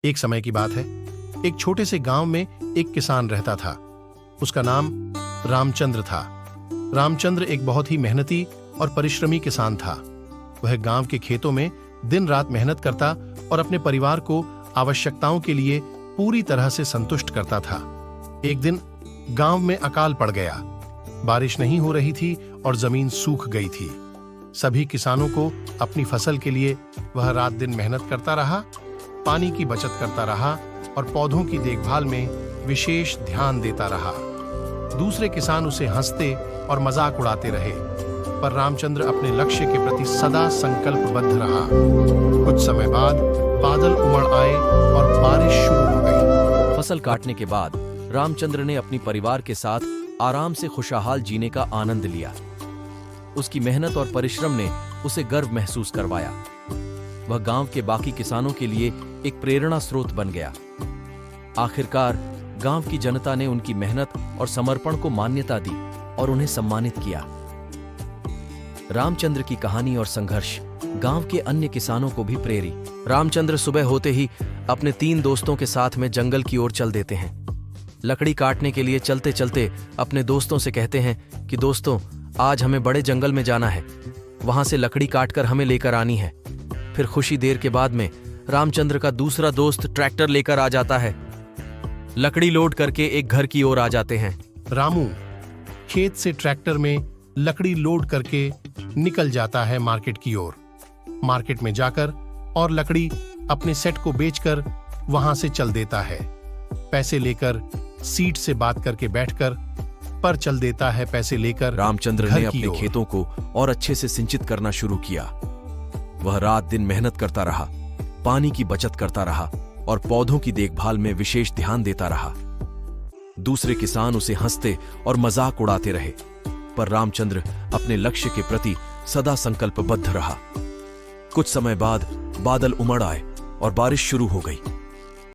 एक समय की बात है, एक छोटे से गांव में एक किसान रहता था। उसका नाम रामचंद्र था। रामचंद्र एक बहुत ही मेहनती और परिश्रमी किसान था। वह गांव के खेतों में दिन रात मेहनत करता और अपने परिवार को आवश्यकताओं के लिए पूरी तरह से संतुष्ट करता था। एक दिन गांव में अकाल पड़ गया। बारिश नहीं हो रही थी और जमीन सूख गई थी। सभी किसानों को अपनी फसल के लिए वह रात दिन मेहनत करता रहा, पानी की बचत करता रहा और पौधों की देखभाल में विशेष ध्यान देता रहा। दूसरे किसान उसे हंसते और मजाक उड़ाते रहे, पर रामचंद्र अपने लक्ष्य के प्रति सदा संकल्पबद्ध रहा। कुछ समय बाद बादल उमड़ आए और बारिश शुरू हो गई। फसल काटने के बाद रामचंद्र ने अपनी परिवार के साथ आराम से खुशहाल जीने का आनंद लिया। उसकी मेहनत और परिश्रम ने उसे गर्व महसूस करवाया। वह गांव के बाकी किसानों के लिए एक प्रेरणा स्रोत बन गया। आखिरकार गांव की जनता ने उनकी मेहनत और समर्पण को मान्यता दी और उन्हें सम्मानित किया। रामचंद्र की कहानी और संघर्ष गांव के अन्य किसानों को भी प्रेरी। रामचंद्र सुबह होते ही अपने 3 दोस्तों के साथ में जंगल की ओर चल देते हैं। लकड़ी काटने के लिए चलते चलते अपने दोस्तों से कहते हैं कि दोस्तों, आज हमें बड़े जंगल में जाना है, वहां से लकड़ी काटकर हमें लेकर आनी है। फिर खुशी देर के बाद में रामचंद्र का दूसरा दोस्त ट्रैक्टर लेकर आ जाता है। लकड़ी लोड करके एक घर की ओर आ जाते हैं। रामू खेत से ट्रैक्टर में लकड़ी लोड करके निकल जाता है मार्केट की ओर। मार्केट में जाकर और लकड़ी अपने सेट को बेचकर वहां से चल देता है। पैसे लेकर सीट से बात करके बैठकर पर चल देता है। पैसे लेकर रामचंद्र ने अपने खेतों को और अच्छे से सिंचित करना शुरू किया। वह रात दिन मेहनत करता रहा, पानी की बचत करता रहा और पौधों की देखभाल में विशेष ध्यान देता रहा। दूसरे किसान उसे हंसते और मजाक उड़ाते रहे, पर रामचंद्र अपने लक्ष्य के प्रति सदा संकल्पबद्ध रहा। कुछ समय बाद बादल उमड़ आए और बारिश शुरू हो गई।